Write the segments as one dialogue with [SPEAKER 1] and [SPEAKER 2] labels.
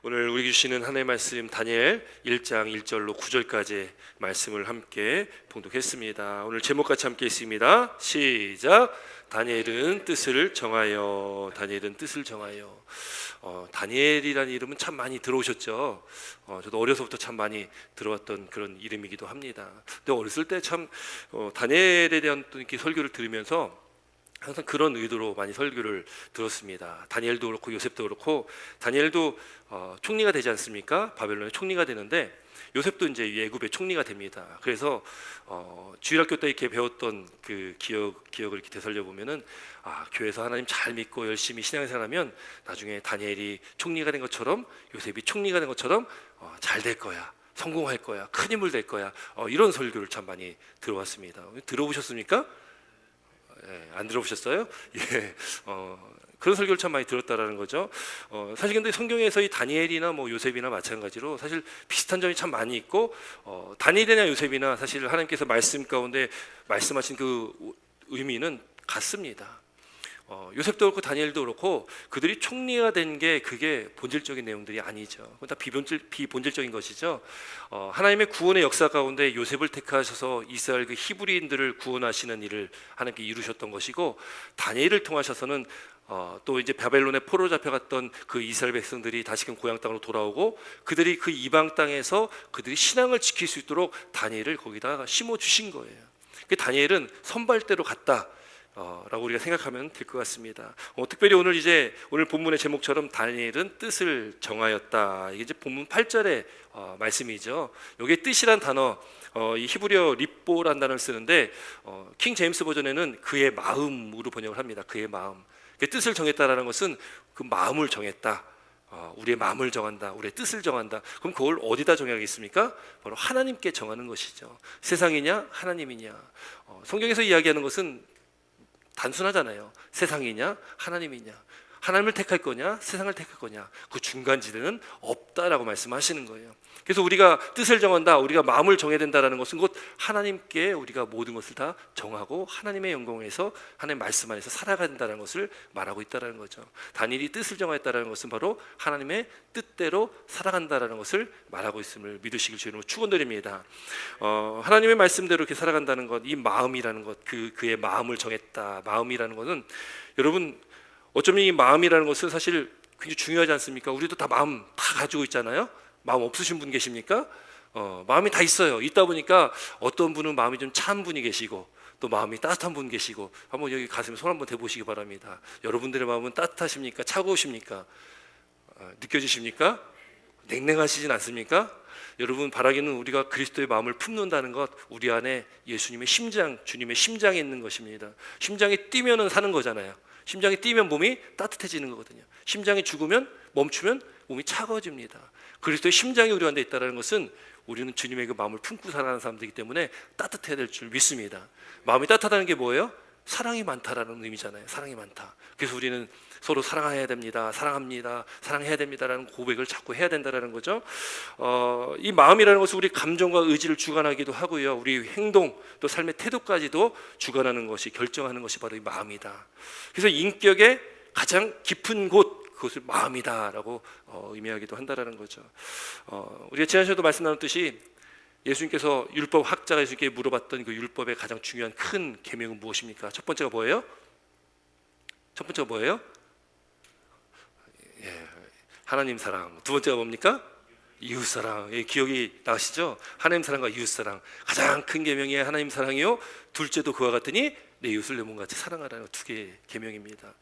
[SPEAKER 1] 오늘 우리 주시는 하나님의 말씀 다니엘 1장 1절로 9절까지 말씀을 함께 봉독했습니다. 오늘 제목 같이 함께 있습니다. 시작. 다니엘은 뜻을 정하여. 다니엘은 뜻을 정하여. 다니엘이라는 이름은 참 많이 들어오셨죠. 저도 어려서부터 참 많이 들어왔던 그런 이름이기도 합니다. 근데 어렸을 때 참 다니엘에 대한 이렇게 설교를 들으면서 항상 그런 의도로 많이 설교를 들었습니다. 다니엘도 그렇고 요셉도 그렇고, 다니엘도 총리가 되지 않습니까? 바벨론의 총리가 되는데 요셉도 이제 애굽의 총리가 됩니다. 그래서 주일학교 때 이렇게 배웠던 그 기억을 이렇게 되살려 보면은 교회에서 하나님 잘 믿고 열심히 신앙생활하면 나중에 다니엘이 총리가 된 것처럼 요셉이 총리가 된 것처럼 잘 될 거야. 성공할 거야. 큰 인물 될 거야. 이런 설교를 참 많이 들어왔습니다. 들어보셨습니까? 안 들어보셨어요? 예, 그런 설교를 참 많이 들었다라는 거죠. 사실 근데 성경에서 이 다니엘이나 뭐 요셉이나 마찬가지로 사실 비슷한 점이 참 많이 있고, 다니엘이나 요셉이나 사실 하나님께서 말씀 가운데 말씀하신 그 의미는 같습니다. 요셉도 그렇고 다니엘도 그렇고 그들이 총리가 된 게 그게 본질적인 내용들이 아니죠. 그건 다 비본질적인 것이죠. 하나님의 구원의 역사 가운데 요셉을 택하셔서 이스라엘 그 히브리인들을 구원하시는 일을 하나님께 이루셨던 것이고, 다니엘을 통하셔서는 또 이제 바벨론에 포로 잡혀갔던 그 이스라엘 백성들이 다시금 고향 땅으로 돌아오고 그들이 그 이방 땅에서 그들이 신앙을 지킬 수 있도록 다니엘을 거기다가 심어 주신 거예요. 그 다니엘은 선발대로 갔다 라고 우리가 생각하면 될 것 같습니다. 특별히 오늘 본문의 제목처럼 다니엘은 뜻을 정하였다. 이게 이제 본문 8절의 말씀이죠. 여기에 뜻이란 단어, 이 히브리어 립보란 단어를 쓰는데 킹 제임스 버전에는 그의 마음으로 번역을 합니다. 그의 마음. 뜻을 정했다라는 것은 그 마음을 정했다. 우리의 마음을 정한다. 우리의 뜻을 정한다. 그럼 그걸 어디다 정하겠습니까? 바로 하나님께 정하는 것이죠. 세상이냐 하나님이냐. 성경에서 이야기하는 것은 단순하잖아요. 세상이냐 하나님이냐, 하나님을 택할 거냐 세상을 택할 거냐, 그 중간지대는 없다라고 말씀하시는 거예요. 그래서 우리가 뜻을 정한다, 우리가 마음을 정해야 된다는 것은 곧 하나님께 우리가 모든 것을 다 정하고 하나님의 영광에서 하나님 말씀 안에서 살아간다는 것을 말하고 있다는 거죠. 다니엘이 뜻을 정하였다는 것은 바로 하나님의 뜻대로 살아간다는 것을 말하고 있음을 믿으시길 주님으로 축원드립니다. 하나님의 말씀대로 이렇게 살아간다는 것, 이 마음이라는 것, 그의 마음을 정했다. 마음이라는 것은 여러분 어쩌면 이 마음이라는 것은 사실 굉장히 중요하지 않습니까? 우리도 다 마음 다 가지고 있잖아요. 마음 없으신 분 계십니까? 마음이 다 있어요. 있다 보니까 어떤 분은 마음이 좀 찬 분이 계시고 또 마음이 따뜻한 분 계시고, 한번 여기 가슴에 손 한번 대보시기 바랍니다. 여러분들의 마음은 따뜻하십니까? 차가우십니까? 느껴지십니까? 냉랭하시진 않습니까? 여러분 바라기는 우리가 그리스도의 마음을 품는다는 것, 우리 안에 예수님의 심장, 주님의 심장에 있는 것입니다. 심장이 뛰면은 사는 거잖아요. 심장이 뛰면 몸이 따뜻해지는 거거든요. 심장이 죽으면, 멈추면 몸이 차가워집니다. 그리스도의 심장이 우리 안에 있다는 것은 우리는 주님의 그 마음을 품고 살아가는 사람들이기 때문에 따뜻해야 될 줄 믿습니다. 마음이 따뜻하다는 게 뭐예요? 사랑이 많다라는 의미잖아요. 사랑이 많다. 그래서 우리는 서로 사랑해야 됩니다. 사랑합니다. 사랑해야 됩니다라는 고백을 자꾸 해야 된다라는 거죠. 이 마음이라는 것은 우리 감정과 의지를 주관하기도 하고요. 우리 행동 또 삶의 태도까지도 주관하는 것이, 결정하는 것이 바로 이 마음이다. 그래서 인격의 가장 깊은 곳, 그것을 마음이다라고 의미하기도 한다라는 거죠. 우리가 지난 시간에도 말씀 나눴듯이 예수님께서 율법 학자가 예수님께 물어봤던 그 율법의 가장 중요한 큰 계명은 무엇입니까? 첫 번째가 뭐예요? 첫 번째가 뭐예요? 하나님 사랑. 두 번째가 뭡니까? 이웃 사랑. 기억이 나시죠? 하나님 사랑과 이웃 사랑. 가장 큰 계명이 하나님 사랑이요, 둘째도 그와 같으니 내 이웃을 내 몸같이 사랑하라는 두 개의 계명입니다.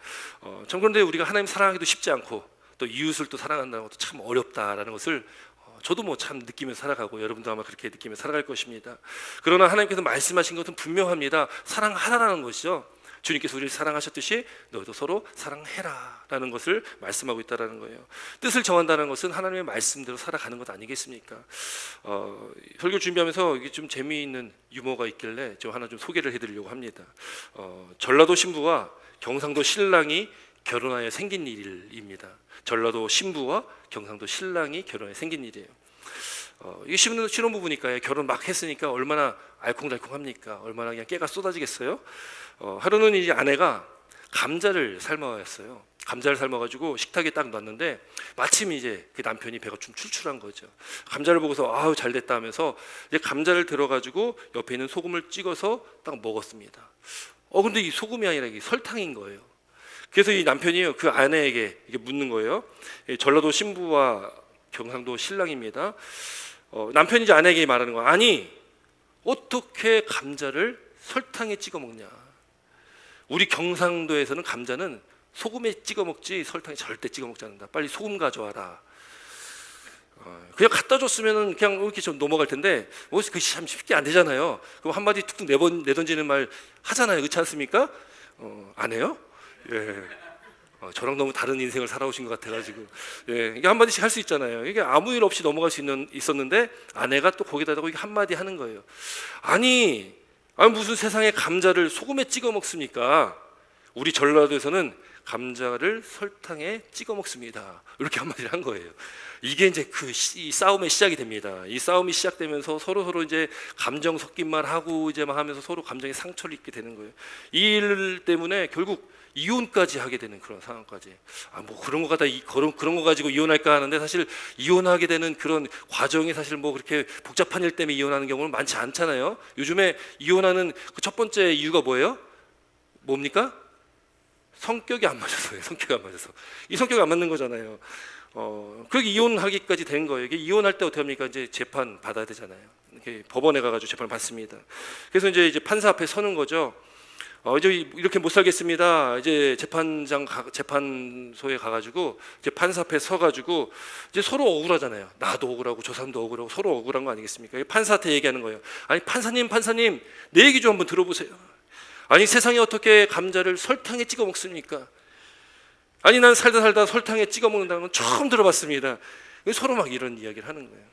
[SPEAKER 1] 참 그런데 우리가 하나님 사랑하기도 쉽지 않고 또 이웃을 또 사랑한다는 것도 참 어렵다라는 것을 저도 뭐 참 느끼면서 살아가고 여러분도 아마 그렇게 느끼면서 살아갈 것입니다. 그러나 하나님께서 말씀하신 것은 분명합니다. 사랑하라는 것이죠. 주님께서 우리를 사랑하셨듯이 너희도 서로 사랑해라 라는 것을 말씀하고 있다는 거예요. 뜻을 정한다는 것은 하나님의 말씀대로 살아가는 것 아니겠습니까? 설교 준비하면서 이게 좀 재미있는 유머가 있길래 저 하나 좀 소개를 해드리려고 합니다. 전라도 신부와 경상도 신랑이 결혼하여 생긴 일입니다. 전라도 신부와 경상도 신랑이 결혼해 생긴 일이에요. 이 신혼부부니까요. 결혼 막 했으니까 얼마나 알콩달콩합니까? 얼마나 그냥 깨가 쏟아지겠어요? 하루는 이제 아내가 감자를 삶아왔어요. 감자를 삶아가지고 식탁에 딱 놨는데 마침 이제 그 남편이 배가 좀 출출한 거죠. 감자를 보고서 아우 잘 됐다 하면서 이제 감자를 들어가지고 옆에 있는 소금을 찍어서 딱 먹었습니다. 근데 이 소금이 아니라 이게 설탕인 거예요. 그래서 이 남편이 그 아내에게 이게 묻는 거예요. 전라도 신부와 경상도 신랑입니다. 남편이 이제 아내에게 말하는 거야. 아니 어떻게 감자를 설탕에 찍어 먹냐? 우리 경상도에서는 감자는 소금에 찍어 먹지 설탕에 절대 찍어 먹지 않는다. 빨리 소금 가져와라. 그냥 갖다 줬으면 그냥 이렇게 좀 넘어갈 텐데 그 참 쉽게 안 되잖아요. 그럼 한마디 툭툭 내던지는 말 하잖아요. 그렇지 않습니까? 안 해요? 예. 저랑 너무 다른 인생을 살아오신 것 같아가지고 이게 한마디씩 할 수 있잖아요. 이게 아무 일 없이 넘어갈 수 있었는데 아내가 또 거기다 대고 이게 한마디 하는 거예요. 아니 무슨 세상에 감자를 소금에 찍어 먹습니까? 우리 전라도에서는 감자를 설탕에 찍어 먹습니다. 이렇게 한마디를 한 거예요. 이게 이제 이 싸움의 시작이 됩니다. 이 싸움이 시작되면서 서로 이제 감정 섞인 말 하고 이제 막 하면서 서로 감정에 상처를 입게 되는 거예요. 이 일 때문에 결국 이혼까지 하게 되는 그런 상황까지. 뭐 그런 거 갖다 그런 거 가지고 이혼할까 하는데 사실 이혼하게 되는 그런 과정이 사실 뭐 그렇게 복잡한 일 때문에 이혼하는 경우는 많지 않잖아요. 요즘에 이혼하는 그 첫 번째 이유가 뭐예요? 뭡니까? 성격이 안 맞아서요. 성격이 안 맞아서. 이 성격이 안 맞는 거잖아요. 그렇게 이혼하기까지 된 거예요. 이게 이혼할 때 어떻게 합니까? 이제 재판 받아야 되잖아요. 이렇게 법원에 가가지고 재판을 받습니다. 그래서 이제 판사 앞에 서는 거죠. 이제 이렇게 못 살겠습니다. 이제 재판소에 가가지고 이제 판사 앞에 서가지고 이제 서로 억울하잖아요. 나도 억울하고 저 사람도 억울하고 서로 억울한 거 아니겠습니까? 판사한테 얘기하는 거예요. 아니 판사님, 내 얘기 좀 한번 들어보세요. 아니 세상에 어떻게 감자를 설탕에 찍어 먹습니까? 아니 난 살다 설탕에 찍어 먹는다는 건 처음 들어봤습니다. 서로 막 이런 이야기를 하는 거예요.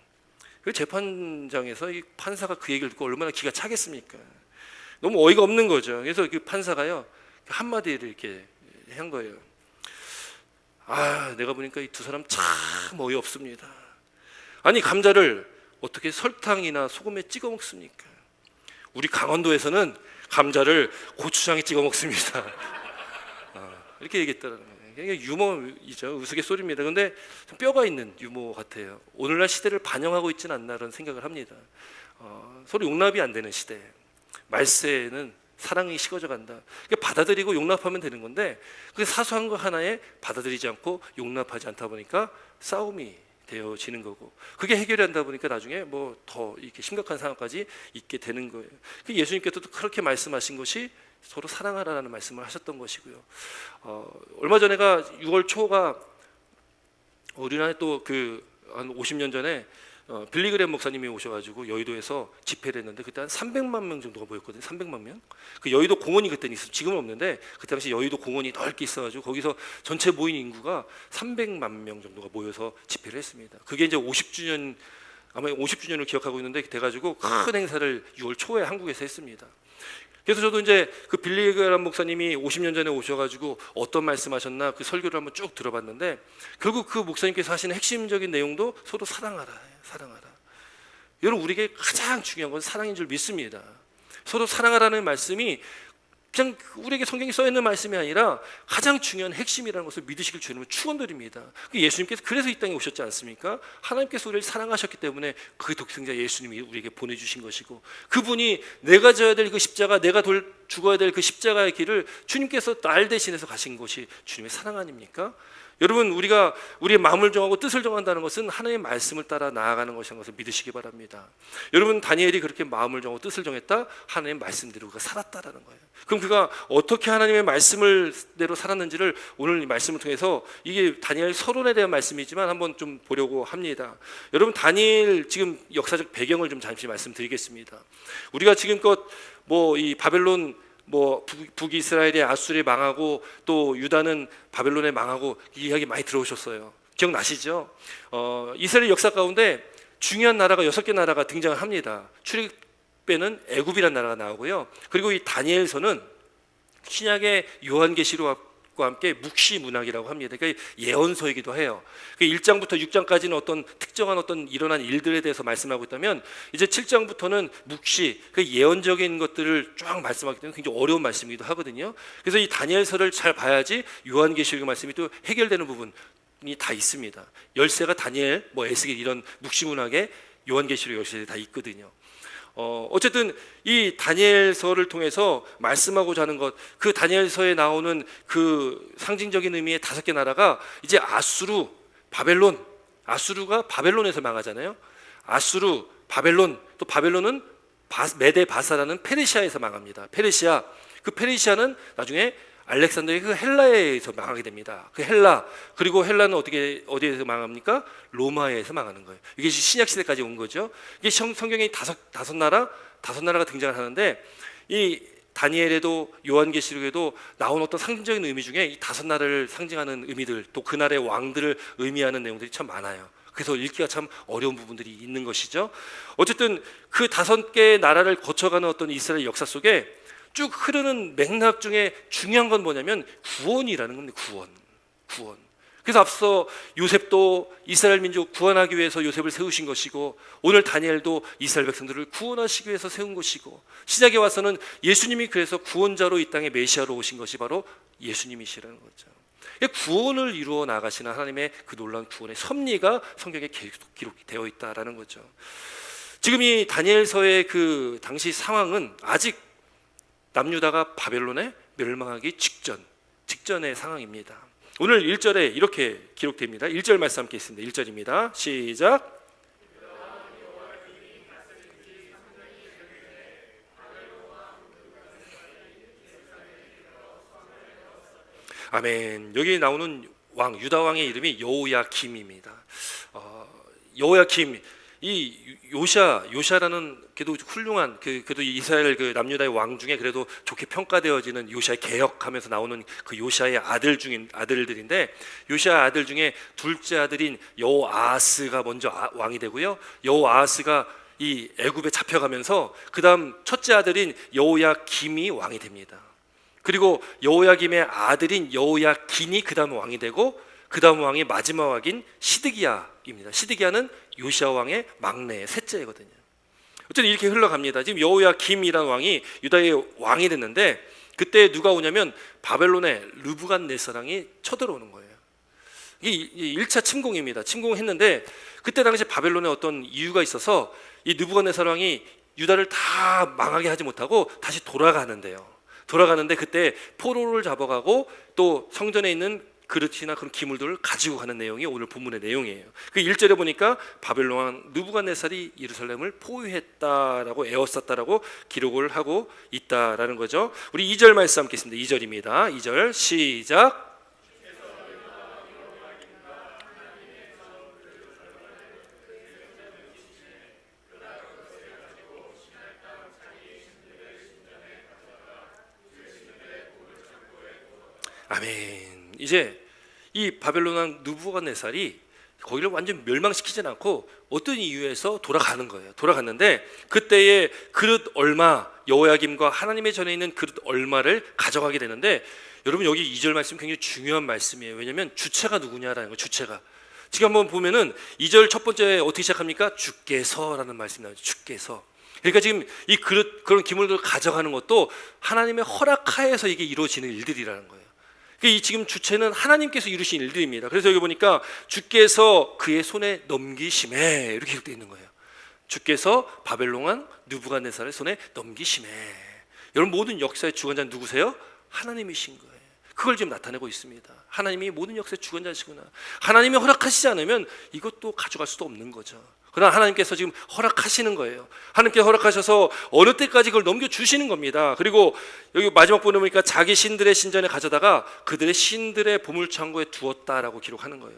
[SPEAKER 1] 그 재판장에서 이 판사가 그 얘기를 듣고 얼마나 기가 차겠습니까? 너무 어이가 없는 거죠. 그래서 그 판사가요 한마디를 이렇게 한 거예요. 내가 보니까 이 두 사람 참 어이없습니다. 아니 감자를 어떻게 설탕이나 소금에 찍어 먹습니까? 우리 강원도에서는 감자를 고추장에 찍어 먹습니다. 이렇게 얘기했다는 거예요. 이게 유머이죠. 우스갯소리입니다. 그런데 뼈가 있는 유머 같아요. 오늘날 시대를 반영하고 있지는 않나 그런 생각을 합니다. 서로 용납이 안 되는 시대. 말세에는 사랑이 식어져 간다. 받아들이고 용납하면 되는 건데 그 사소한 거 하나에 받아들이지 않고 용납하지 않다 보니까 싸움이 되어지는 거고 그게 해결이 안 되다 보니까 나중에 뭐 더 이렇게 심각한 상황까지 있게 되는 거예요. 예수님께서도 그렇게 말씀하신 것이 서로 사랑하라는 말씀을 하셨던 것이고요. 얼마 전에가 6월 초가 우리나라에 또 한 50년 전에 빌리그램 목사님이 오셔가지고 여의도에서 집회를 했는데 그때 한 300만 명 정도가 모였거든요. 300만 명. 그 여의도 공원이 그때는 있었어요. 지금은 없는데 그 당시 여의도 공원이 넓게 있어가지고 거기서 전체 모인 인구가 300만 명 정도가 모여서 집회를 했습니다. 그게 이제 50주년 아마 50주년을 기억하고 있는데 돼가지고 큰 행사를 6월 초에 한국에서 했습니다. 그래서 저도 이제 그 빌리그램 목사님이 50년 전에 오셔가지고 어떤 말씀하셨나 그 설교를 한번 쭉 들어봤는데 결국 그 목사님께서 하시는 핵심적인 내용도 서로 사랑하라. 여러분 우리에게 가장 중요한 건 사랑인 줄 믿습니다. 서로 사랑하라는 말씀이 그냥 우리에게 성경에 써 있는 말씀이 아니라 가장 중요한 핵심이라는 것을 믿으시길 주님은 축원드립니다. 예수님께서 그래서 이 땅에 오셨지 않습니까? 하나님께서 우리를 사랑하셨기 때문에 그 독생자 예수님이 우리에게 보내주신 것이고 그분이 내가 져야 될 그 십자가 내가 죽어야 될 그 십자가의 길을 주님께서 날 대신해서 가신 것이 주님의 사랑 아닙니까? 여러분 우리가 우리의 마음을 정하고 뜻을 정한다는 것은 하나님의 말씀을 따라 나아가는 것이라는 것을 믿으시기 바랍니다. 여러분 다니엘이 그렇게 마음을 정하고 뜻을 정했다? 하나님의 말씀대로 그가 살았다라는 거예요. 그럼 그가 어떻게 하나님의 말씀대로 살았는지를 오늘 이 말씀을 통해서 이게 다니엘 서론에 대한 말씀이지만 한번 좀 보려고 합니다. 여러분 다니엘 지금 역사적 배경을 좀 잠시 말씀드리겠습니다. 우리가 지금껏 뭐 이 바벨론 북이스라엘의 아수르에 망하고 또 유다는 바벨론에 망하고 이 이야기 많이 들어오셨어요. 기억나시죠? 이스라엘 역사 가운데 중요한 나라가 6개 나라가 등장을 합니다. 출애굽에는 애굽이라는 나라가 나오고요. 그리고 이 다니엘서는 신약의 요한계시록 함께 묵시 문학이라고 합니다. 그러니까 예언서이기도 해요. 1장부터 6장까지는 어떤 특정한 어떤 일어난 일들에 대해서 말씀하고 있다면 이제 7장부터는 묵시, 그 예언적인 것들을 쫙 말씀하기 때문에 굉장히 어려운 말씀이기도 하거든요. 그래서 이 다니엘서를 잘 봐야지 요한계시록 말씀이 또 해결되는 부분이 다 있습니다. 열쇠가 다니엘, 에스겔 이런 묵시 문학에 요한계시록 열쇠들이 다 있거든요. 어쨌든 이 다니엘서를 통해서 말씀하고자 하는 것, 그 다니엘서에 나오는 그 상징적인 의미의 5개 나라가 이제 아수르, 바벨론, 아수르가 바벨론에서 망하잖아요. 아수르, 바벨론, 또 바벨론은 메데 바사라는 페르시아에서 망합니다. 페르시아, 그 페르시아는 나중에 알렉산더의 그 헬라에서 망하게 됩니다. 그 헬라, 그리고 헬라는 어디에서 망합니까? 로마에서 망하는 거예요. 이게 신약 시대까지 온 거죠. 이게 성경에 다섯 나라가 등장을 하는데, 이 다니엘에도 요한계시록에도 나온 어떤 상징적인 의미 중에 이 5나라를 상징하는 의미들, 또 그날의 왕들을 의미하는 내용들이 참 많아요. 그래서 읽기가 참 어려운 부분들이 있는 것이죠. 어쨌든 그 5개의 나라를 거쳐가는 어떤 이스라엘 역사 속에 쭉 흐르는 맥락 중에 중요한 건 뭐냐면 구원이라는 겁니다. 구원. 그래서 앞서 요셉도 이스라엘 민족 구원하기 위해서 요셉을 세우신 것이고, 오늘 다니엘도 이스라엘 백성들을 구원하시기 위해서 세운 것이고, 시작에 와서는 예수님이 그래서 구원자로 이 땅에 메시아로 오신 것이 바로 예수님이시라는 거죠. 구원을 이루어 나가시는 하나님의 그 놀라운 구원의 섭리가 성경에 계속 기록되어 있다라는 거죠. 지금 이 다니엘서의 그 당시 상황은 아직 남유다가 바벨론에 멸망하기 직전의 상황입니다. 오늘 1절에 이렇게 기록됩니다. 1절 말씀 함께 있습니다. 1절입니다. 시작. 아멘. 여기 나오는 왕, 유다 왕의 이름이 여호야김입니다. 여호야김, 이 요샤라는 그래도 훌륭한 그래도 이스라엘 그 남유다의 왕 중에 그래도 좋게 평가되어지는 요샤의 개혁하면서 나오는 그 요샤의 아들들인데, 요샤의 아들 중에 둘째 아들인 여호아하스가 먼저 왕이 되고요. 여호아하스가 이 애굽에 잡혀가면서 그 다음 첫째 아들인 여호야김이 왕이 됩니다. 그리고 여호야김의 아들인 여호야긴이 그 다음 왕이 되고, 그 다음 왕이 마지막 왕인 시드기야입니다. 시드기야는 요시야 왕의 막내 셋째거든요. 어쨌든 이렇게 흘러갑니다. 지금 여호야김이라는 왕이 유다의 왕이 됐는데, 그때 누가 오냐면 바벨론의 르부갓네살왕이 쳐들어오는 거예요. 이게 1차 침공입니다. 침공했는데 그때 당시 바벨론에 어떤 이유가 있어서 이 르부갓네살 왕이 유다를 다 망하게 하지 못하고 다시 돌아가는데 그때 포로를 잡아가고 또 성전에 있는 그릇이나 그런 기물들을 가지고 가는 내용이 오늘 본문의 내용이에요. 그 1절에 보니까 바벨론 왕 느부갓네살이 예루살렘을 포위했다라고, 에워쌌다라고 기록을 하고 있다라는 거죠. 우리 2절 말씀 함께 있습니다. 2절입니다. 2절 시작. 아멘. 이제 이 바벨론 왕 느부갓네살이 거기를 완전 멸망시키진 않고 어떤 이유에서 돌아가는 거예요. 돌아갔는데 그때의 그릇 얼마, 여호야김과 하나님의 전에 있는 그릇 얼마를 가져가게 되는데, 여러분 여기 2절 말씀 굉장히 중요한 말씀이에요. 왜냐하면 주체가 누구냐라는 거예요. 주체가. 지금 한번 보면은 2절 첫 번째 어떻게 시작합니까? 주께서라는 말씀이 나오죠. 주께서. 그러니까 지금 이 그릇, 그런 기물들을 가져가는 것도 하나님의 허락하에서 이게 이루어지는 일들이라는 거예요. 이 지금 주체는 하나님께서 이루신 일들입니다. 그래서 여기 보니까 주께서 그의 손에 넘기심에 이렇게 기록되어 있는 거예요. 주께서 바벨론 왕 느부갓네살의 손에 넘기심에. 여러분 모든 역사의 주관자는 누구세요? 하나님이신 거예요. 그걸 지금 나타내고 있습니다. 하나님이 모든 역사의 주관자시구나. 하나님이 허락하시지 않으면 이것도 가져갈 수도 없는 거죠. 그러나 하나님께서 지금 허락하시는 거예요. 하나님께서 허락하셔서 어느 때까지 그걸 넘겨주시는 겁니다. 그리고 여기 마지막 부분에 보니까 자기 신들의 신전에 가져다가 그들의 신들의 보물창고에 두었다라고 기록하는 거예요.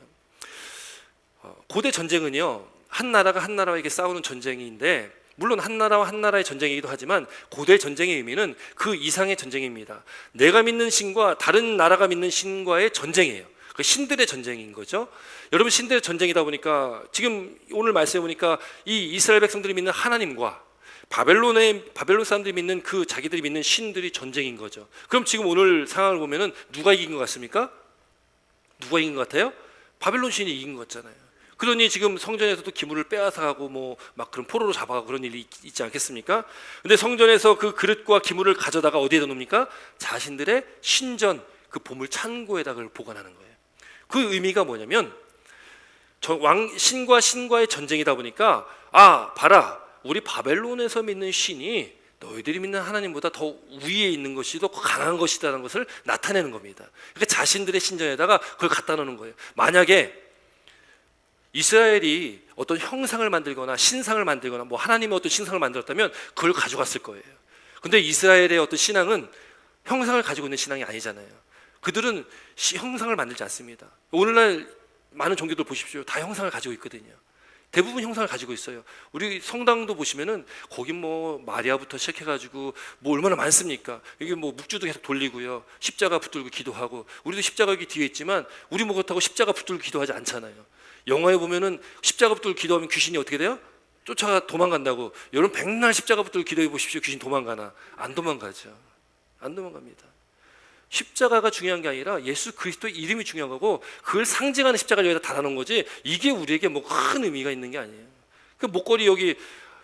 [SPEAKER 1] 고대 전쟁은요, 한 나라가 한 나라에게 싸우는 전쟁인데, 물론 한 나라와 한 나라의 전쟁이기도 하지만 고대 전쟁의 의미는 그 이상의 전쟁입니다. 내가 믿는 신과 다른 나라가 믿는 신과의 전쟁이에요. 그 신들의 전쟁인 거죠. 여러분 신들의 전쟁이다 보니까 지금 오늘 말씀해 보니까 이 이스라엘 백성들이 믿는 하나님과 바벨론 사람들이 믿는 그 자기들이 믿는 신들이 전쟁인 거죠. 그럼 지금 오늘 상황을 보면은 누가 이긴 것 같습니까? 누가 이긴 것 같아요? 바벨론 신이 이긴 것 같잖아요. 그러니 지금 성전에서도 기물을 빼앗아가고 뭐 막 그런 포로로 잡아가고 그런 일이 있지 않겠습니까? 근데 성전에서 그 그릇과 기물을 가져다가 어디에다 놓습니까? 자신들의 신전 그 보물 창고에다 그걸 보관하는 거예요. 그 의미가 뭐냐면 신과 신과의 전쟁이다 보니까 봐라, 우리 바벨론에서 믿는 신이 너희들이 믿는 하나님보다 더 위에 있는 것이 더 강한 것이라는 것을 나타내는 겁니다. 그러니까 자신들의 신전에다가 그걸 갖다 놓는 거예요. 만약에 이스라엘이 어떤 형상을 만들거나 신상을 만들거나 뭐 하나님의 어떤 신상을 만들었다면 그걸 가져갔을 거예요. 근데 이스라엘의 어떤 신앙은 형상을 가지고 있는 신앙이 아니잖아요. 그들은 형상을 만들지 않습니다. 오늘날 많은 종교들 보십시오. 다 형상을 가지고 있거든요. 대부분 형상을 가지고 있어요. 우리 성당도 보시면은 거기 뭐 마리아부터 시작해가지고 뭐 얼마나 많습니까? 이게 뭐 묵주도 계속 돌리고요. 십자가 붙들고 기도하고, 우리도 십자가 여기 뒤에 있지만 우리 뭐 그렇다고 십자가 붙들고 기도하지 않잖아요. 영화에 보면은 십자가 붙들고 기도하면 귀신이 어떻게 돼요? 쫓아가 도망간다고. 여러분 백날 십자가 붙들고 기도해 보십시오. 귀신 도망가나? 안 도망가죠. 안 도망갑니다. 십자가가 중요한 게 아니라 예수 그리스도의 이름이 중요한 거고, 그걸 상징하는 십자가를 여기다 달아놓은 거지, 이게 우리에게 뭐 큰 의미가 있는 게 아니에요. 그 목걸이 여기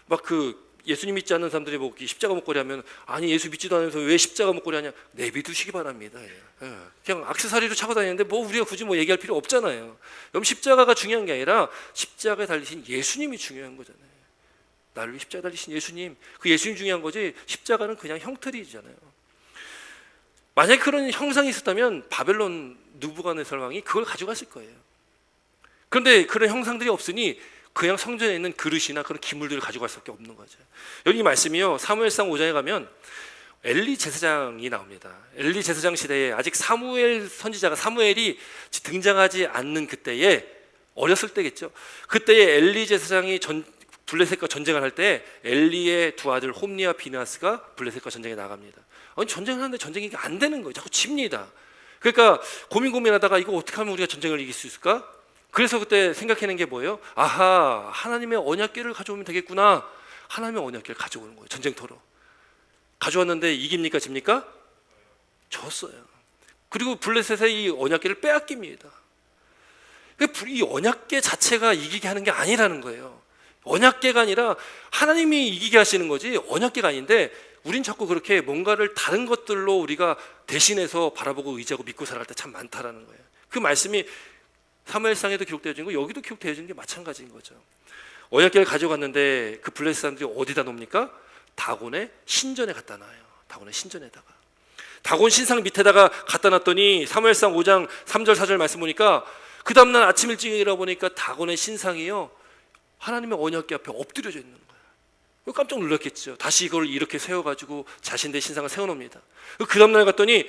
[SPEAKER 1] 막 그 예수님 믿지 않는 사람들이 뭐 십자가 목걸이 하면, 아니 예수 믿지도 않으면서 왜 십자가 목걸이 하냐, 내비두시기 바랍니다. 그냥 액세서리로 차고 다니는데 뭐 우리가 굳이 뭐 얘기할 필요 없잖아요. 여러분 십자가가 중요한 게 아니라 십자가에 달리신 예수님이 중요한 거잖아요. 나를 위해 십자가에 달리신 예수님, 그 예수님 중요한 거지 십자가는 그냥 형틀이잖아요. 만약에 그런 형상이 있었다면 바벨론 느부갓네살 왕이 그걸 가져갔을 거예요. 그런데 그런 형상들이 없으니 그냥 성전에 있는 그릇이나 그런 기물들을 가져갈 수밖에 없는 거죠. 여기 말씀이요, 사무엘상 5장에 가면 엘리 제사장이 나옵니다. 엘리 제사장 시대에 아직 사무엘 선지자가, 사무엘이 등장하지 않는 그때에, 어렸을 때겠죠. 그때에 엘리 제사장이 블레셋과 전쟁을 할 때 엘리의 두 아들 홈니와 비나스가 블레셋과 전쟁에 나갑니다. 아니 전쟁을 하는데 전쟁이 안 되는 거예요. 자꾸 집니다. 그러니까 고민하다가 이거 어떻게 하면 우리가 전쟁을 이길 수 있을까? 그래서 그때 생각해낸 게 뭐예요? 아하, 하나님의 언약궤를 가져오면 되겠구나. 하나님의 언약궤를 가져오는 거예요. 전쟁터로 가져왔는데 이깁니까 집니까? 졌어요. 그리고 블레셋의 이 언약궤를 빼앗깁니다. 이 언약궤 자체가 이기게 하는 게 아니라는 거예요. 언약궤가 아니라 하나님이 이기게 하시는 거지, 언약궤가 아닌데 우린 자꾸 그렇게 뭔가를 다른 것들로 우리가 대신해서 바라보고 의지하고 믿고 살아갈 때 참 많다라는 거예요. 그 말씀이 사무엘상에도 기록되어진 거, 여기도 기록되어진 게 마찬가지인 거죠. 언약궤를 가져갔는데 그 블레셋 사람들이 어디다 놓습니까? 다곤의 신전에 갖다 놔요. 다곤의 신전에다가. 다곤 신상 밑에다가 갖다 놨더니 사무엘상 5장 3절 4절 말씀 보니까 그 다음날 아침 일찍 일어나 보니까 다곤의 신상이요, 하나님의 언약궤 앞에 엎드려져 있는 거예요. 깜짝 놀랐겠죠. 다시 이걸 이렇게 세워가지고 자신들의 신상을 세워놓습니다. 그 다음날 갔더니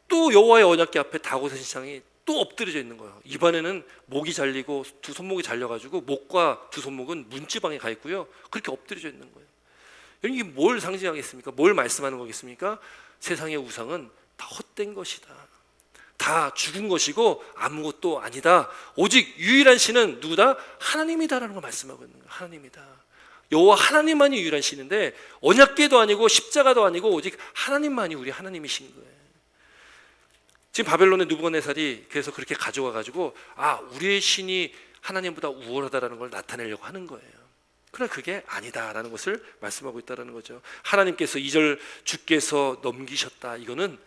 [SPEAKER 1] 또 여호와의 언약궤 앞에 다곤의 신상이 또 엎드려져 있는 거예요. 입안에는 목이 잘리고 두 손목이 잘려가지고 목과 두 손목은 문지방에 가 있고요. 그렇게 엎드려져 있는 거예요. 이게 뭘 상징하겠습니까? 뭘 말씀하는 거겠습니까? 세상의 우상은 다 헛된 것이다. 다 죽은 것이고 아무것도 아니다. 오직 유일한 신은 누구다? 하나님이다라는 걸 말씀하고 있는 거예요. 하나님이다. 여호와 하나님만이 유일한 신인데 언약궤도 아니고 십자가도 아니고 오직 하나님만이 우리 하나님이신 거예요. 지금 바벨론의 느부갓네살이 그래서 그렇게 가져와 가지고 우리의 신이 하나님보다 우월하다라는 걸 나타내려고 하는 거예요. 그러나 그게 아니다라는 것을 말씀하고 있다는 거죠. 하나님께서 2절 주께서 넘기셨다. 이거는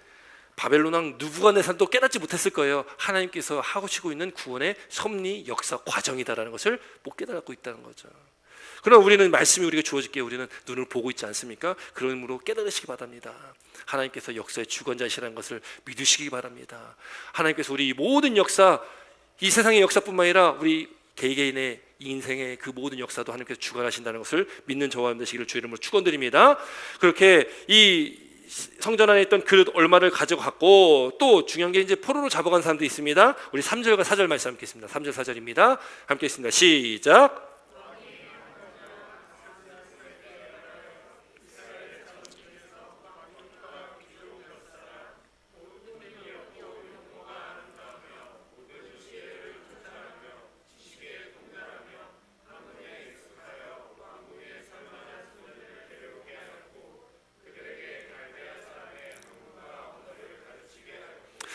[SPEAKER 1] 바벨론 왕 느부갓네살도 깨닫지 못했을 거예요. 하나님께서 하시고 있는 구원의 섭리 역사 과정이다라는 것을 못 깨닫고 있다는 거죠. 그러나 우리는 말씀이 우리가 주어질게 우리는 눈을 보고 있지 않습니까? 그러므로 깨달으시기 바랍니다. 하나님께서 역사의 주관자이시라는 것을 믿으시기 바랍니다. 하나님께서 우리 모든 역사, 이 세상의 역사뿐만 아니라 우리 개개인의 인생의 그 모든 역사도 하나님께서 주관하신다는 것을 믿는 저와 여러분 되시기를 주의 이름으로 축원드립니다. 그렇게 이 성전 안에 있던 그릇 얼마를 가져갔고, 또 중요한 게 이제 포로로 잡아간 사람도 있습니다. 우리 3절과 4절 말씀 함께 있습니다. 3절 4절입니다. 함께 있습니다. 시작.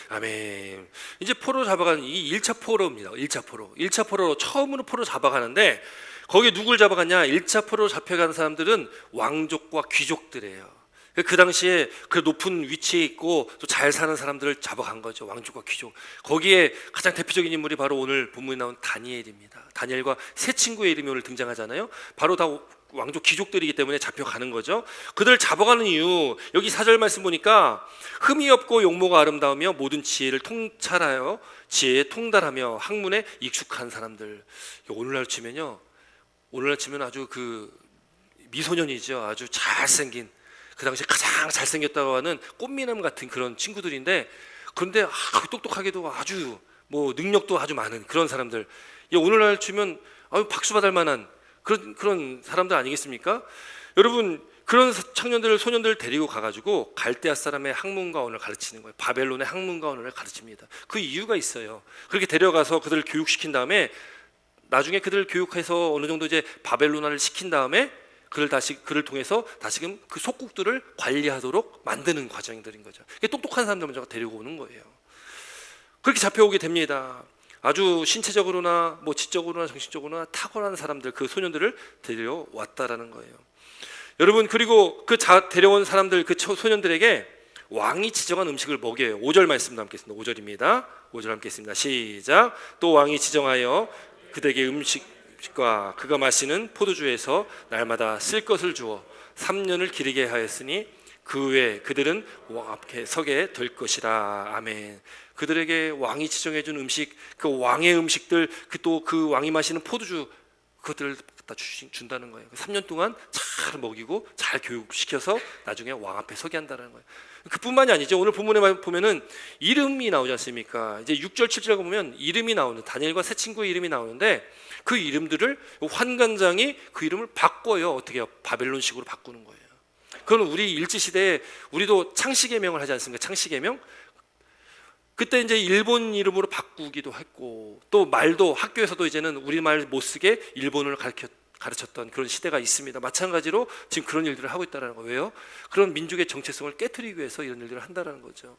[SPEAKER 1] 아멘. 이제 포로 잡아가는 이 1차 포로입니다. 1차 포로. 1차 포로 처음으로 포로 잡아가는데 거기에 누굴 잡아갔냐? 1차 포로 잡혀가는 사람들은 왕족과 귀족들이에요. 그 당시에 그 높은 위치에 있고 또 잘 사는 사람들을 잡아간 거죠. 왕족과 귀족. 거기에 가장 대표적인 인물이 바로 오늘 본문에 나온 다니엘입니다. 다니엘과 세 친구의 이름이 오늘 등장하잖아요. 바로 다 왕족 귀족들이기 때문에 잡혀가는 거죠. 그들을 잡아가는 이유, 여기 4절 말씀 보니까 흠이 없고 용모가 아름다우며 모든 지혜를 통찰하여 지혜에 통달하며 학문에 익숙한 사람들. 오늘날 치면 아주 그 미소년이죠. 아주 잘생긴, 그 당시에 가장 잘생겼다고 하는 꽃미남 같은 그런 친구들인데, 그런데 똑똑하게도 아주 뭐 능력도 아주 많은 그런 사람들. 오늘날 치면 박수 받을 만한 그런 사람들 아니겠습니까? 여러분, 그런 청년들, 소년들을 데리고 가가지고 갈대아 사람의 학문가원을 가르치는 거예요. 바벨론의 학문가원을 가르칩니다. 그 이유가 있어요. 그렇게 데려가서 그들을 교육시킨 다음에 나중에 그들을 교육해서 어느 정도 이제 바벨론화를 시킨 다음에 그를 통해서 다시금 그 속국들을 관리하도록 만드는 과정들인 거죠. 똑똑한 사람들만 데리고 오는 거예요. 그렇게 잡혀오게 됩니다. 아주 신체적으로나 뭐 지적으로나 정신적으로나 탁월한 사람들, 그 소년들을 데려왔다라는 거예요. 여러분, 그리고 데려온 사람들, 그 소년들에게 왕이 지정한 음식을 먹여요. 5절 말씀도 함께 있습니다. 5절입니다. 5절 함께 있습니다. 시작. 또 왕이 지정하여 그들에게 음식과 그가 마시는 포도주에서 날마다 쓸 것을 주어 3년을 기르게 하였으니 그 후에 그들은 왕 앞에 서게 될 것이라. 아멘. 그들에게 왕이 지정해 준 음식, 그 왕의 음식들, 또 그 왕이 마시는 포도주, 그것들을 갖다 준다는 거예요. 3년 동안 잘 먹이고 잘 교육시켜서 나중에 왕 앞에 서게 한다는 거예요. 그뿐만이 아니죠. 오늘 본문에 보면은 이름이 나오지 않습니까? 이제 6절 7절 보면 이름이 나오는, 다니엘과 세 친구의 이름이 나오는데 그 이름들을 환관장이 그 이름을 바꿔요. 어떻게 해요? 바벨론식으로 바꾸는 거예요. 그건 우리 일제시대에 우리도 창씨개명을 하지 않습니까? 창씨개명. 그때 이제 일본 이름으로 바꾸기도 했고, 또 말도 학교에서도 이제는 우리말 못 쓰게 일본어를 가르쳤던 그런 시대가 있습니다. 마찬가지로 지금 그런 일들을 하고 있다는 거예요. 왜요? 그런 민족의 정체성을 깨트리기 위해서 이런 일들을 한다는 거죠.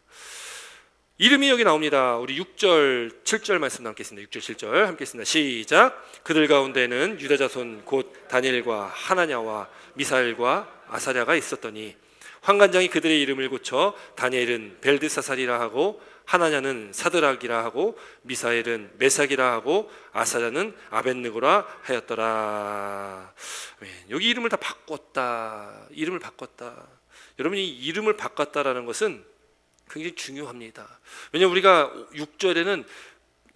[SPEAKER 1] 이름이 여기 나옵니다. 우리 6절 7절 말씀 함께 있습니다. 6절 7절 함께 있습니다. 시작. 그들 가운데는 유다 자손 곧 다니엘과 하나냐와 미사엘과 아사랴가 있었더니 환관장이 그들의 이름을 고쳐 다니엘은 벨드사살이라 하고 하나냐는 사드락이라 하고 미사엘은 메삭이라 하고 아사랴는 아벳느고라 하였더라. 여기 이름을 다 바꿨다. 이름을 바꿨다. 여러분이 이름을 바꿨다라는 것은 굉장히 중요합니다. 왜냐하면 우리가 6절에는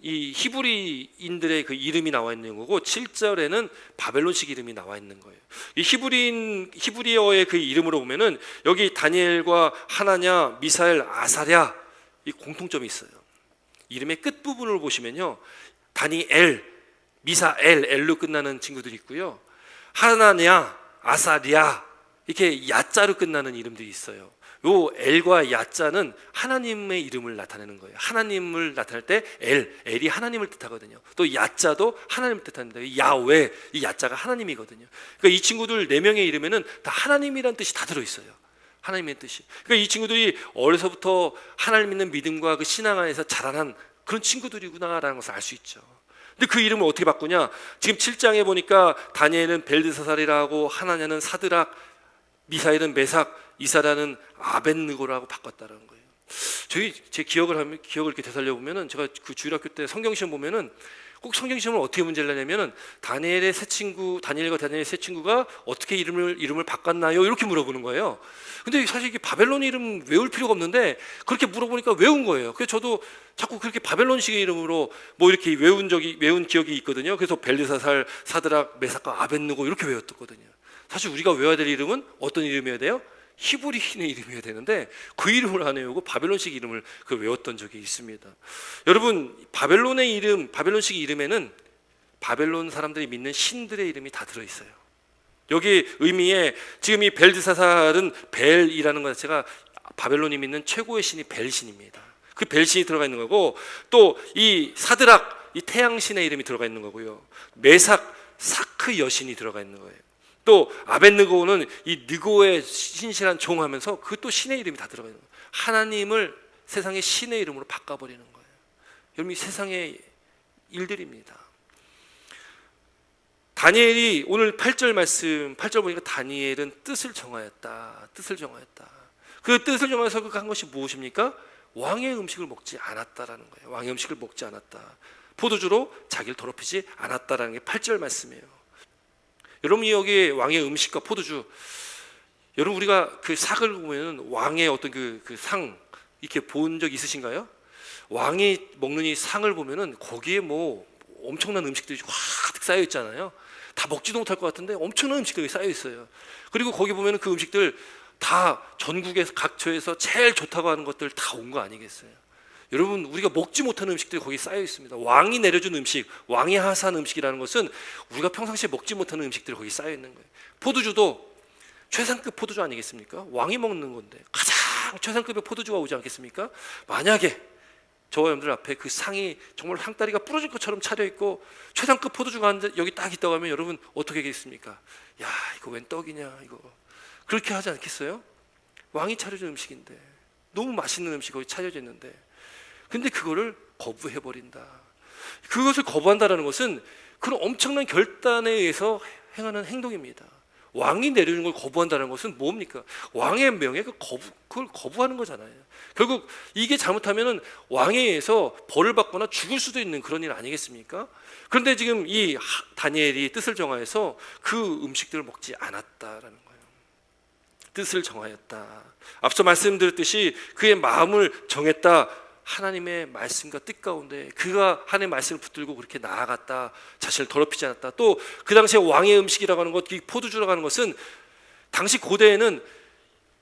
[SPEAKER 1] 이 히브리인들의 그 이름이 나와 있는 거고 7절에는 바벨론식 이름이 나와 있는 거예요. 이 히브리어의 그 이름으로 보면은 여기 다니엘과 하나냐, 미사엘, 아사랴 이 공통점이 있어요. 이름의 끝 부분을 보시면요, 다니엘, 미사엘, 엘로 끝나는 친구들이 있고요, 하나냐, 아사랴 이렇게 야자로 끝나는 이름들이 있어요. 요 엘과 야자는 하나님의 이름을 나타내는 거예요. 하나님을 나타낼 때 엘이 하나님을 뜻하거든요. 또 야자도 하나님을 뜻합니다. 야외, 이 야자가 하나님이거든요. 그러니까 이 친구들 4명의 이름에는 다 하나님이라는 뜻이 다 들어있어요. 하나님의 뜻이. 그러니까 이 친구들이 어려서부터 하나님 믿는 믿음과 그 신앙 안에서 자라난 그런 친구들이구나라는 것을 알 수 있죠. 근데 그 이름을 어떻게 바꾸냐? 지금 7장에 보니까 다니엘은 벨드사살이라 하고 하나냐는 사드락, 미사엘은 메삭, 이사라는 아벳느고라고 바꿨다는 거예요. 제 기억을 이렇게 되살려 보면은, 제가 그 주일학교 때 성경시험 보면은 꼭 성경시험을 어떻게 문제를 내냐면은 다니엘과 다니엘의 세 친구가 어떻게 이름을 바꿨나요? 이렇게 물어보는 거예요. 근데 사실 이게 바벨론 이름 외울 필요가 없는데 그렇게 물어보니까 외운 거예요. 그래서 저도 자꾸 그렇게 바벨론식의 이름으로 뭐 이렇게 외운 기억이 있거든요. 그래서 벨드사살, 사드락, 메삭과 아벳느고 이렇게 외웠거든요. 사실 우리가 외워야 될 이름은 어떤 이름이어야 돼요? 히브리인의 이름이어야 되는데 그 이름을 안 외우고 바벨론식 이름을 외웠던 적이 있습니다. 여러분, 바벨론식 이름에는 바벨론 사람들이 믿는 신들의 이름이 다 들어있어요. 여기 의미에 지금 이 벨드사살은 벨이라는 것 자체가 바벨론이 믿는 최고의 신이 벨신입니다. 그 벨신이 들어가 있는 거고, 또 이 사드락, 이 태양신의 이름이 들어가 있는 거고요, 메삭, 사크 여신이 들어가 있는 거예요. 또 아벳느고는 이 느고의 신실한 종하면서 그 또 신의 이름이 다 들어가 있는 거예요. 하나님을 세상의 신의 이름으로 바꿔버리는 거예요. 여러분, 이 세상의 일들입니다. 다니엘이 오늘 8절 말씀, 8절 보니까 다니엘은 뜻을 정하였다. 뜻을 정하였다. 그 뜻을 정해서 그가 한 것이 무엇입니까? 왕의 음식을 먹지 않았다라는 거예요. 왕의 음식을 먹지 않았다. 포도주로 자기를 더럽히지 않았다라는 게 8절 말씀이에요. 여러분, 여기 왕의 음식과 포도주, 여러분 우리가 그 삭을 보면 왕의 어떤 그 상 이렇게 본 적 있으신가요? 왕이 먹는 이 상을 보면은 거기에 뭐 엄청난 음식들이 가득 쌓여 있잖아요. 다 먹지도 못할 것 같은데 엄청난 음식들이 쌓여 있어요. 그리고 거기 보면은 그 음식들 다 전국에서 각처에서 제일 좋다고 하는 것들 다 온 거 아니겠어요? 여러분, 우리가 먹지 못하는 음식들이 거기 쌓여 있습니다. 왕이 내려준 음식, 왕이 하사한 음식이라는 것은 우리가 평상시에 먹지 못하는 음식들이 거기 쌓여 있는 거예요. 포도주도 최상급 포도주 아니겠습니까? 왕이 먹는 건데 가장 최상급의 포도주가 오지 않겠습니까? 만약에 저와 여러분들 앞에 그 상이 정말 상다리가 부러질 것처럼 차려있고 최상급 포도주가 여기 딱 있다고 하면 여러분 어떻게 하겠습니까? 야, 이거 웬 떡이냐, 이거. 그렇게 하지 않겠어요? 왕이 차려준 음식인데, 너무 맛있는 음식이 거기 차려져 있는데, 근데 그거를 거부해버린다. 그것을 거부한다는 것은 그런 엄청난 결단에 의해서 행하는 행동입니다. 왕이 내려주는 걸 거부한다는 것은 뭡니까? 왕의 명예, 그걸 거부하는 거잖아요. 결국 이게 잘못하면 왕에 의해서 벌을 받거나 죽을 수도 있는 그런 일 아니겠습니까? 그런데 지금 이 다니엘이 뜻을 정하여서 그 음식들을 먹지 않았다라는 거예요. 뜻을 정하였다. 앞서 말씀드렸듯이 그의 마음을 정했다. 하나님의 말씀과 뜻 가운데 그가 하나님의 말씀을 붙들고 그렇게 나아갔다. 자신을 더럽히지 않았다. 또 그 당시에 왕의 음식이라고 하는 것, 이 포도주라고 하는 것은 당시 고대에는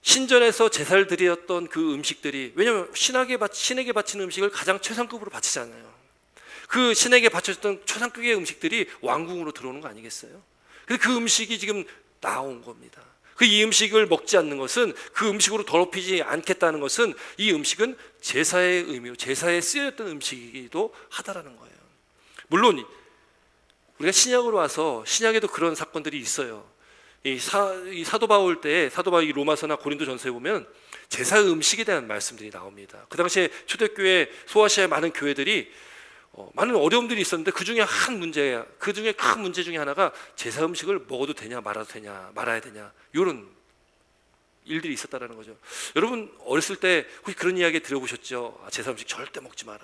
[SPEAKER 1] 신전에서 제사를 드렸던 그 음식들이, 왜냐하면 신에게 바치는 음식을 가장 최상급으로 바치잖아요. 그 신에게 바쳐졌던 최상급의 음식들이 왕궁으로 들어오는 거 아니겠어요? 그래서 그 음식이 지금 나온 겁니다. 이 음식을 먹지 않는 것은, 그 음식으로 더럽히지 않겠다는 것은 이 음식은 제사의 의미로, 제사에 쓰였던 음식이기도 하다라는 거예요. 물론 우리가 신약으로 와서 신약에도 그런 사건들이 있어요. 이 사도 바울 때, 사도 바울이 로마서나 고린도전서에 보면 제사 음식에 대한 말씀들이 나옵니다. 그 당시에 초대교회, 소아시아의 많은 교회들이 많은 어려움들이 있었는데 그 중에 큰 문제 중에 하나가 제사 음식을 먹어도 되냐 말아야 되냐, 이런 일들이 있었다라는 거죠. 여러분 어렸을 때 혹시 그런 이야기 들어보셨죠? 제사 음식 절대 먹지 마라.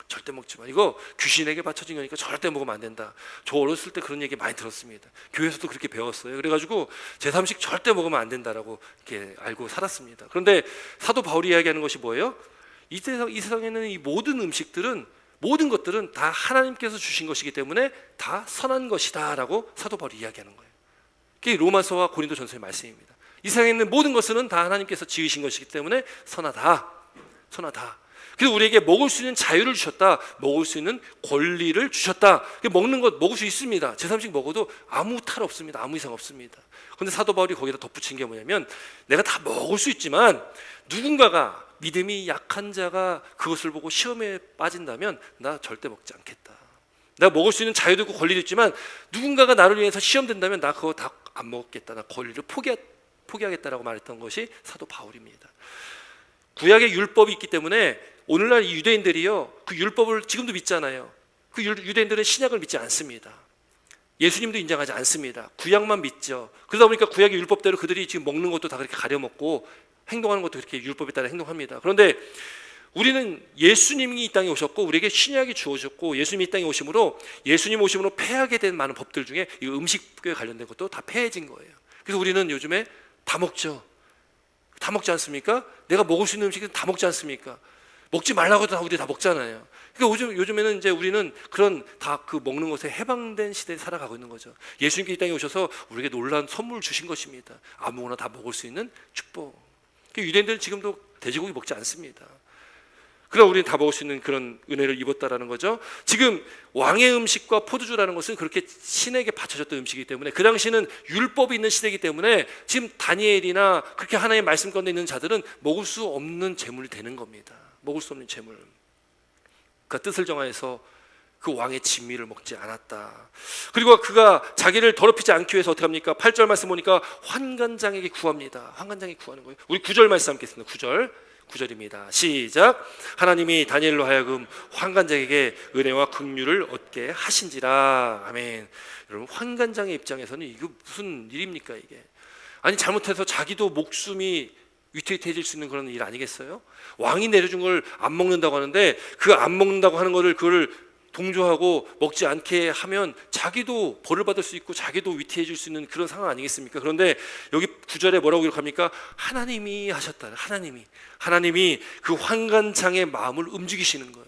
[SPEAKER 1] 절대 먹지 마. 이거 귀신에게 바쳐진 거니까 절대 먹으면 안 된다. 저 어렸을 때 그런 얘기 많이 들었습니다. 교회에서도 그렇게 배웠어요. 그래가지고 제사 음식 절대 먹으면 안 된다라고 이렇게 알고 살았습니다. 그런데 사도 바울이 이야기하는 것이 뭐예요? 이 세상에는 이 모든 음식들은, 모든 것들은 다 하나님께서 주신 것이기 때문에 다 선한 것이다라고 사도 바울이 이야기하는 거예요. 그게 로마서와 고린도전서의 말씀입니다. 이 세상에 있는 모든 것은 다 하나님께서 지으신 것이기 때문에 선하다. 그래서 우리에게 먹을 수 있는 자유를 주셨다. 먹을 수 있는 권리를 주셨다. 먹는 것 먹을 수 있습니다. 제사 음식 먹어도 아무 탈 없습니다. 아무 이상 없습니다. 그런데 사도 바울이 거기다 덧붙인 게 뭐냐면, 내가 다 먹을 수 있지만 누군가가, 믿음이 약한 자가 그것을 보고 시험에 빠진다면 나 절대 먹지 않겠다. 내가 먹을 수 있는 자유도 있고 권리도 있지만 누군가가 나를 위해서 시험된다면 나 그거 다 안 먹겠다. 나 권리를 포기하겠다라고 말했던 것이 사도 바울입니다. 구약의 율법이 있기 때문에 오늘날 이 유대인들이요, 그 율법을 지금도 믿잖아요. 그 유대인들은 신약을 믿지 않습니다. 예수님도 인정하지 않습니다. 구약만 믿죠. 그러다 보니까 구약의 율법대로 그들이 지금 먹는 것도 다 그렇게 가려먹고 행동하는 것도 그렇게 율법에 따라 행동합니다. 그런데 우리는 예수님이 이 땅에 오셨고 우리에게 신약이 주어졌고, 예수님이 이 땅에 오심으로, 예수님 오심으로 폐하게 된 많은 법들 중에 이 음식에 관련된 것도 다 폐해진 거예요. 그래서 우리는 요즘에 다 먹죠. 다 먹지 않습니까? 내가 먹을 수 있는 음식은 다 먹지 않습니까? 먹지 말라고 해도 우리 다 먹잖아요. 그러니까 요즘에는 이제 우리는 그런 다 그 먹는 것에 해방된 시대에 살아가고 있는 거죠. 예수님께 이 땅에 오셔서 우리에게 놀라운 선물을 주신 것입니다. 아무거나 다 먹을 수 있는 축복. 유대인들은 지금도 돼지고기 먹지 않습니다. 그러나 우리는 다 먹을 수 있는 그런 은혜를 입었다라는 거죠. 지금 왕의 음식과 포도주라는 것은 그렇게 신에게 바쳐졌던 음식이기 때문에, 그 당시는 율법이 있는 시대이기 때문에 지금 다니엘이나 그렇게 하나님의 말씀 가운데 있는 자들은 먹을 수 없는 재물이 되는 겁니다. 먹을 수 없는 재물. 그 뜻을 정하여서 그 왕의 진미를 먹지 않았다. 그리고 그가 자기를 더럽히지 않기 위해서 어떻게 합니까? 8절 말씀 보니까 환관장에게 구합니다. 환관장에게 구하는 거예요. 우리 9절 말씀 함께 했습니다. 9절 9절입니다. 시작. 하나님이 다니엘로 하여금 환관장에게 은혜와 긍휼을 얻게 하신지라. 아멘. 여러분, 환관장의 입장에서는 이거 무슨 일입니까 이게? 아니 잘못해서 자기도 목숨이 위태위태해질 수 있는 그런 일 아니겠어요? 왕이 내려준 걸 안 먹는다고 하는데 그 안 먹는다고 하는 거를 그걸 동조하고 먹지 않게 하면 자기도 벌을 받을 수 있고 자기도 위태해질 수 있는 그런 상황 아니겠습니까? 그런데 여기 9절에 뭐라고 기록합니까? 하나님이 하셨다. 하나님이 그 환관장의 마음을 움직이시는 거예요.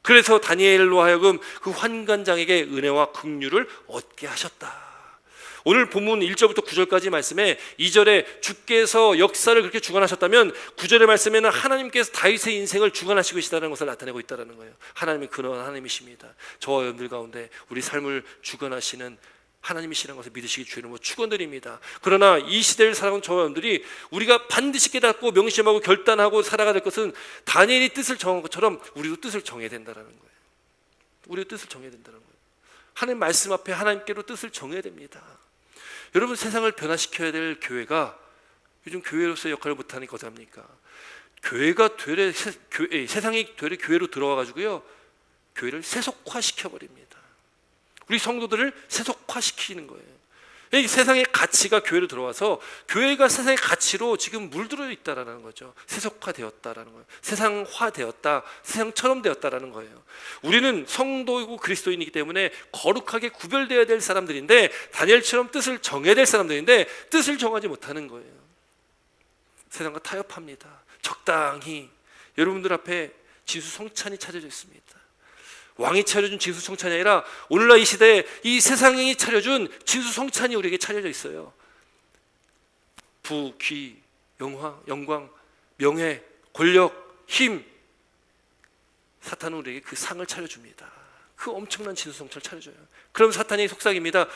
[SPEAKER 1] 그래서 다니엘로 하여금 그 환관장에게 은혜와 긍휼을 얻게 하셨다. 오늘 본문 1절부터 9절까지 말씀에 2절에 주께서 역사를 그렇게 주관하셨다면 9절의 말씀에는 하나님께서 다윗의 인생을 주관하시고 계시다는 것을 나타내고 있다는 거예요. 하나님이 근원한 하나님이십니다. 저와 여러분들 가운데 우리 삶을 주관하시는 하나님이시라는 것을 믿으시기 주의 이름으로 축원드립니다. 그러나 이 시대를 살아온 저와 여러분들이 우리가 반드시 깨닫고 명심하고 결단하고 살아가야 될 것은 다니엘이 뜻을 정한 것처럼 우리도 뜻을 정해야 된다는 거예요. 우리도 뜻을 정해야 된다는 거예요. 하나님 말씀 앞에 하나님께로 뜻을 정해야 됩니다. 여러분, 세상을 변화시켜야 될 교회가 요즘 교회로서의 역할을 못하니까 어떡합니까? 교회가 세상이 되레 교회로 들어와가지고요, 교회를 세속화시켜버립니다. 우리 성도들을 세속화시키는 거예요. 이 세상의 가치가 교회로 들어와서 교회가 세상의 가치로 지금 물들어 있다라는 거죠. 세속화되었다라는 거예요. 세상화되었다, 세상처럼 되었다라는 거예요. 우리는 성도이고 그리스도인이기 때문에 거룩하게 구별되어야 될 사람들인데, 다니엘처럼 뜻을 정해야 될 사람들인데 뜻을 정하지 못하는 거예요. 세상과 타협합니다. 적당히 여러분들 앞에 진수성찬이 차려져 있습니다. 왕이 차려준 진수성찬이 아니라 오늘날 이 시대에 이 세상이 차려준 진수성찬이 우리에게 차려져 있어요. 부, 귀, 영광, 명예, 권력, 힘. 사탄은 우리에게 그 상을 차려줍니다. 그 엄청난 진수성찬을 차려줘요. 그럼 사탄이 속삭입니다.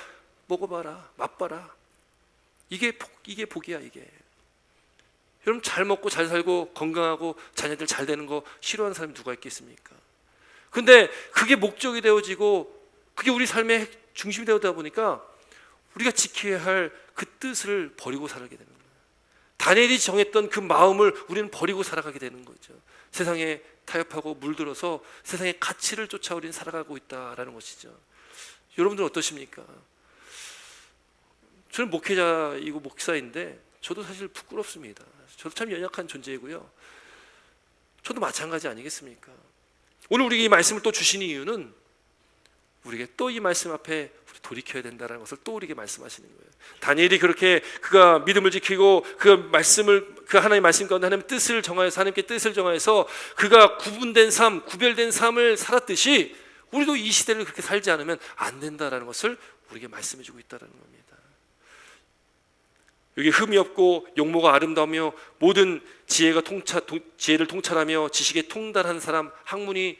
[SPEAKER 1] 먹어봐라, 맛봐라. 이게 복이야 이게. 여러분, 잘 먹고 잘 살고 건강하고 자녀들 잘 되는 거 싫어하는 사람이 누가 있겠습니까? 근데 그게 목적이 되어지고 그게 우리 삶의 중심이 되어다 보니까 우리가 지켜야 할 그 뜻을 버리고 살게 되는 거예요. 다니엘이 정했던 그 마음을 우리는 버리고 살아가게 되는 거죠. 세상에 타협하고 물들어서 세상의 가치를 쫓아 우리는 살아가고 있다라는 것이죠. 여러분들은 어떠십니까? 저는 목회자이고 목사인데 저도 사실 부끄럽습니다. 저도 참 연약한 존재이고요. 저도 마찬가지 아니겠습니까? 오늘 우리에게 이 말씀을 또 주신 이유는 우리에게 또 이 말씀 앞에 돌이켜야 된다는 것을 또 우리에게 말씀하시는 거예요. 다니엘이 그렇게 그가 믿음을 지키고 그 말씀을, 그 하나님의 말씀 가운데 하나님의 뜻을 정하여서, 하나님께 뜻을 정하여서 그가 구분된 삶, 구별된 삶을 살았듯이 우리도 이 시대를 그렇게 살지 않으면 안 된다는 것을 우리에게 말씀해 주고 있다는 겁니다. 여기 흠이 없고 용모가 아름다우며 모든 지혜를 통찰하며 지식에 통달한 사람, 학문에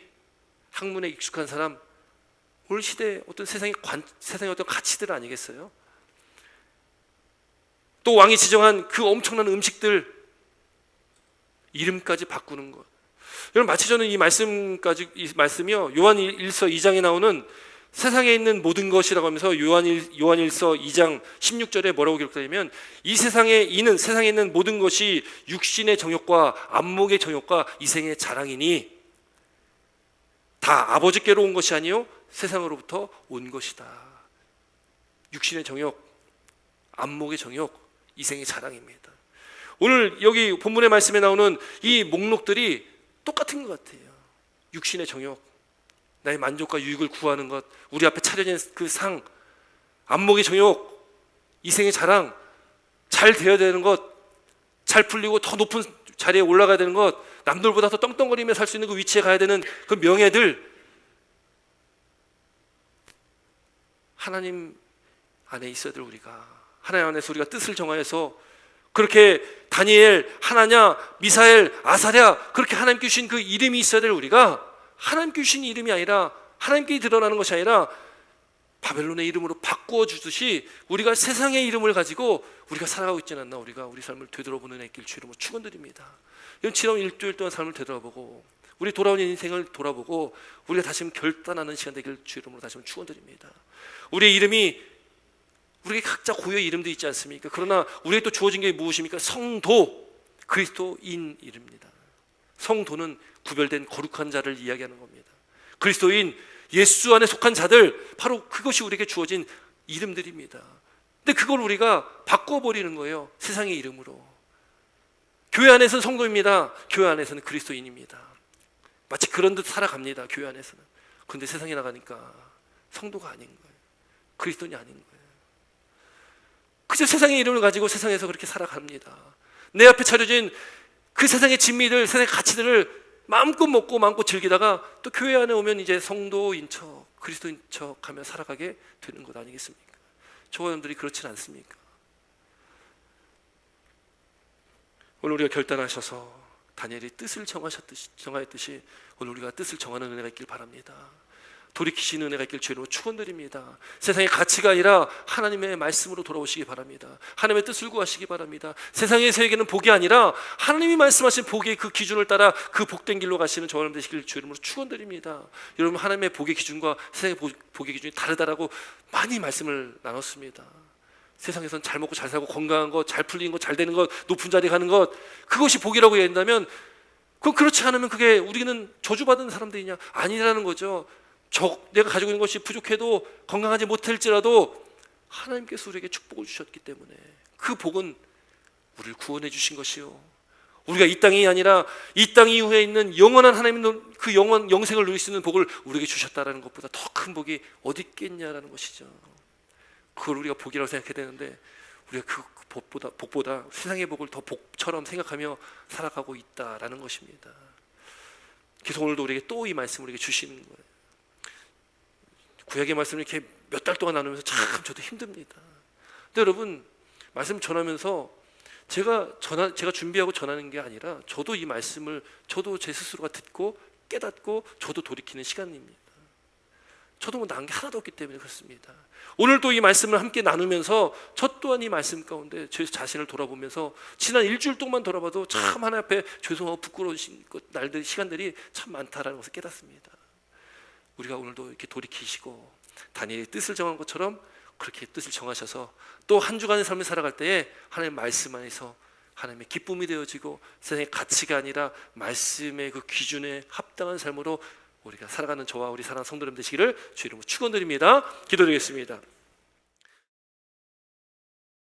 [SPEAKER 1] 익숙한 사람, 오늘 시대의 어떤 세상의 어떤 가치들 아니겠어요? 또 왕이 지정한 그 엄청난 음식들 이름까지 바꾸는 것. 여러분, 마치 저는 이 말씀이요, 요한 1서 2장에 나오는 세상에 있는 모든 것이라고 하면서 요한 1서 2장 16절에 뭐라고 기록되냐면, 이 세상에 있는 모든 것이 육신의 정욕과 안목의 정욕과 이생의 자랑이니 다 아버지께로 온 것이 아니요 세상으로부터 온 것이다. 육신의 정욕, 안목의 정욕, 이생의 자랑입니다. 오늘 여기 본문의 말씀에 나오는 이 목록들이 똑같은 것 같아요. 육신의 정욕, 나의 만족과 유익을 구하는 것, 우리 앞에 차려진 그 상, 안목의 정욕, 이생의 자랑, 잘 되어야 되는 것, 잘 풀리고 더 높은 자리에 올라가야 되는 것, 남들보다 더 떵떵거리며 살 수 있는 그 위치에 가야 되는 그 명예들, 하나님 안에 있어야 될 우리가, 하나님 안에서 우리가 뜻을 정하여서 그렇게 다니엘, 하나냐, 미사엘, 아사랴, 그렇게 하나님께 주신 그 이름이 있어야 될 우리가 하나님께 주신 이름이 아니라, 하나님께 드러나는 것이 아니라 바벨론의 이름으로 바꾸어 주듯이 우리가 세상의 이름을 가지고 우리가 살아가고 있지 않나, 우리가 우리 삶을 되돌아보는 애길 주이름으로 축원드립니다. 이런 지난 일주일 동안 삶을 되돌아보고 우리 돌아온 인생을 돌아보고 우리가 다시 한번 결단하는 시간 되길 주이름으로 다시 한번 축원드립니다. 우리의 이름이, 우리에게 각자 고유의 이름도 있지 않습니까? 그러나 우리에게 또 주어진 게 무엇입니까? 성도, 그리스도인 이름입니다. 성도는 구별된 거룩한 자를 이야기하는 겁니다. 그리스도인 예수 안에 속한 자들, 바로 그것이 우리에게 주어진 이름들입니다. 근데 그걸 우리가 바꿔버리는 거예요. 세상의 이름으로. 교회 안에서는 성도입니다. 교회 안에서는 그리스도인입니다. 마치 그런 듯 살아갑니다. 교회 안에서는. 그런데 세상에 나가니까 성도가 아닌 거예요. 그리스도인이 아닌 거예요. 그저 세상의 이름을 가지고 세상에서 그렇게 살아갑니다. 내 앞에 차려진 그 세상의 진미들, 세상의 가치들을 마음껏 먹고 마음껏 즐기다가 또 교회 안에 오면 이제 성도인 척, 그리스도인 척 하며 살아가게 되는 것 아니겠습니까? 저와 여러분들이 그렇진 않습니까? 오늘 우리가 결단하셔서 다니엘이 뜻을 정하였듯이 오늘 우리가 뜻을 정하는 은혜가 있길 바랍니다. 돌이키시는 은혜가 있길 주로 축원드립니다. 세상의 가치가 아니라 하나님의 말씀으로 돌아오시기 바랍니다. 하나님의 뜻을 구하시기 바랍니다. 세상에서에게는 복이 아니라 하나님이 말씀하신 복의 그 기준을 따라 그 복된 길로 가시는 저와 여러분 되시길 주 이름으로 축원드립니다. 여러분, 하나님의 복의 기준과 세상의 복의 기준이 다르다라고 많이 말씀을 나눴습니다. 세상에서는 잘 먹고 잘 살고 건강한 것, 잘 풀리는 것, 잘 되는 것, 높은 자리에 가는 것, 그것이 복이라고 얘기한다면 그건 그렇지 않으면 그게 우리는 저주받은 사람들이냐? 아니라는 거죠. 내가 가지고 있는 것이 부족해도 건강하지 못할지라도 하나님께서 우리에게 축복을 주셨기 때문에 그 복은 우리를 구원해 주신 것이요, 우리가 이 땅이 아니라 이 땅 이후에 있는 영원한 하나님의 그 영생을 누릴 수 있는 복을 우리에게 주셨다라는 것보다 더 큰 복이 어디 있겠냐라는 것이죠. 그걸 우리가 복이라고 생각해야 되는데 우리가 그 복보다 세상의 복을 더 복처럼 생각하며 살아가고 있다라는 것입니다. 그래서 오늘도 우리에게 또 이 말씀을 우리에게 주시는 거예요. 구약의 말씀을 이렇게 몇 달 동안 나누면서 참 저도 힘듭니다. 근데 여러분, 말씀 전하면서 제가 준비하고 전하는 게 아니라 저도 이 말씀을 저도 제 스스로가 듣고 깨닫고 저도 돌이키는 시간입니다. 저도 뭐 나은 게 하나도 없기 때문에 그렇습니다. 오늘도 이 말씀을 함께 나누면서 저 또한 이 말씀 가운데 제 자신을 돌아보면서 지난 일주일 동안 돌아봐도 참 하나님 앞에 죄송하고 부끄러운 날들, 시간들이 참 많다라는 것을 깨닫습니다. 우리가 오늘도 이렇게 돌이키시고 다니엘의 뜻을 정한 것처럼 그렇게 뜻을 정하셔서 또 한 주간의 삶을 살아갈 때에 하나님의 말씀 안에서 하나님의 기쁨이 되어지고 세상의 가치가 아니라 말씀의 그 기준에 합당한 삶으로 우리가 살아가는 저와 우리 사랑하는 성도님 되시기를 주 이름으로 축원드립니다. 기도드리겠습니다.